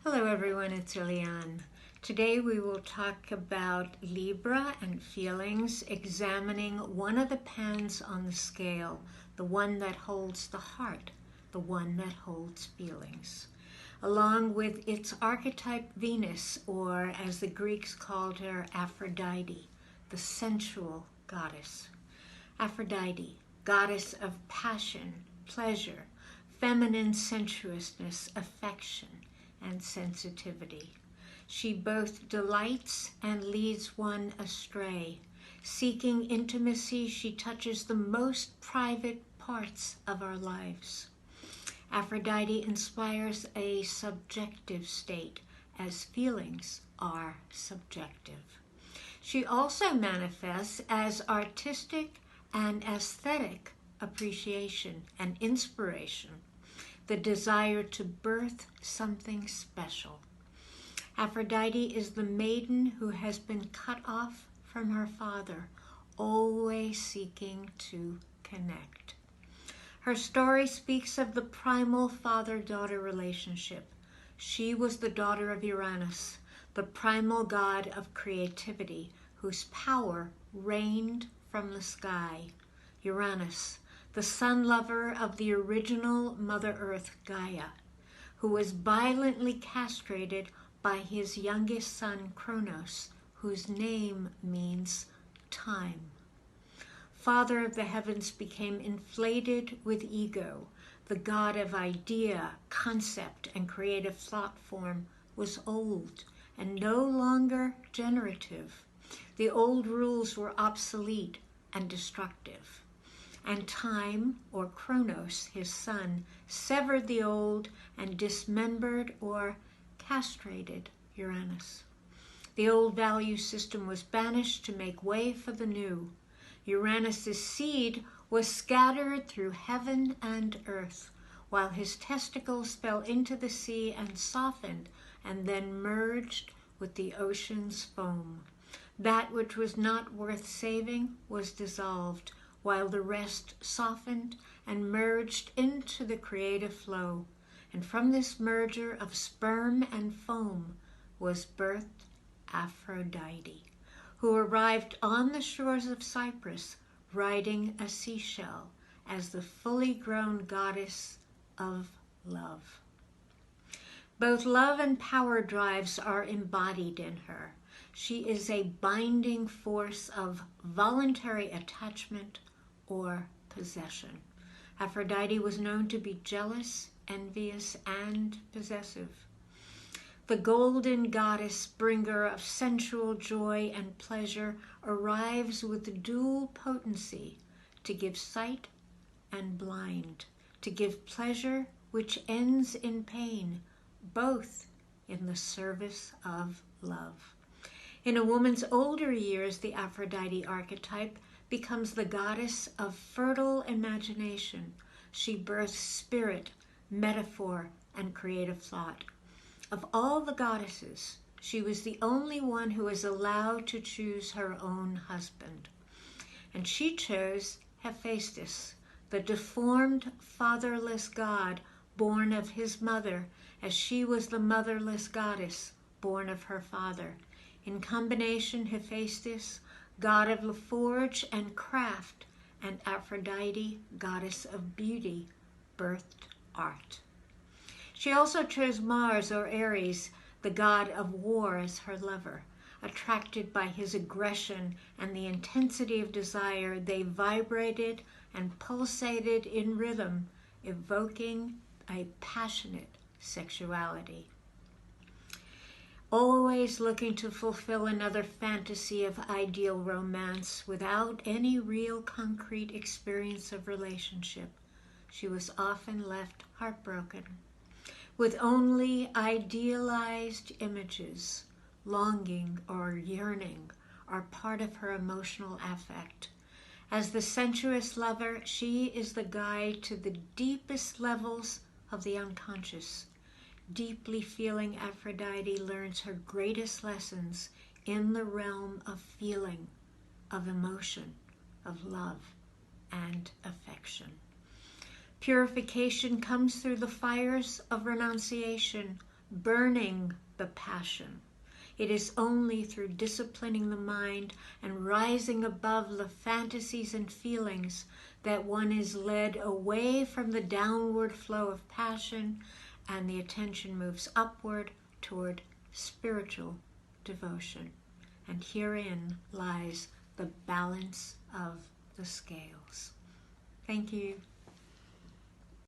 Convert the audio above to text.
Hello everyone, it's Ilian. Today we will talk about Libra and feelings, examining one of the pens on the scale, the one that holds the heart, the one that holds feelings, along with its archetype Venus, or as the Greeks called her, Aphrodite, the sensual goddess. Aphrodite, goddess of passion, pleasure, feminine sensuousness, affection, and sensitivity. She both delights and leads one astray. Seeking intimacy, she touches the most private parts of our lives. Aphrodite inspires a subjective state, as feelings are subjective. She also manifests as artistic and aesthetic appreciation and inspiration, the desire to birth something special. Aphrodite is the maiden who has been cut off from her father, always seeking to connect. Her story speaks of the primal father-daughter relationship. She was the daughter of Uranus, the primal god of creativity, whose power rained from the sky. Uranus, the sun lover of the original Mother Earth, Gaia, who was violently castrated by his youngest son, Kronos, whose name means time. Father of the heavens became inflated with ego. The god of idea, concept, and creative thought form was old and no longer generative. The old rules were obsolete and destructive. And time, or Kronos, his son, severed the old and dismembered or castrated Uranus. The old value system was banished to make way for the new. Uranus's seed was scattered through heaven and earth, while his testicles fell into the sea and softened and then merged with the ocean's foam. That which was not worth saving was dissolved, while the rest softened and merged into the creative flow. And from this merger of sperm and foam was birthed Aphrodite, who arrived on the shores of Cyprus riding a seashell as the fully grown goddess of love. Both love and power drives are embodied in her. She is a binding force of voluntary attachment or possession. Aphrodite was known to be jealous, envious, and possessive. The golden goddess, bringer of sensual joy and pleasure, arrives with dual potency to give sight and blind, to give pleasure which ends in pain, both in the service of love. In a woman's older years, the Aphrodite archetype becomes the goddess of fertile imagination. She births spirit, metaphor, and creative thought. Of all the goddesses, she was the only one who was allowed to choose her own husband. And she chose Hephaestus, the deformed, fatherless god born of his mother, as she was the motherless goddess born of her father. In combination, Hephaestus, god of the forge and craft, and Aphrodite, goddess of beauty, birthed art. She also chose Mars, or Ares, the god of war, as her lover. Attracted by his aggression and the intensity of desire, they vibrated and pulsated in rhythm, evoking a passionate sexuality. Always looking to fulfill another fantasy of ideal romance without any real concrete experience of relationship, she was often left heartbroken. With only idealized images, longing or yearning are part of her emotional affect. As the sensuous lover, she is the guide to the deepest levels of the unconscious. Deeply feeling Aphrodite learns her greatest lessons in the realm of feeling, of emotion, of love, and affection. Purification comes through the fires of renunciation, burning the passion. It is only through disciplining the mind and rising above the fantasies and feelings that one is led away from the downward flow of passion, and the attention moves upward toward spiritual devotion. And herein lies the balance of the scales. Thank you.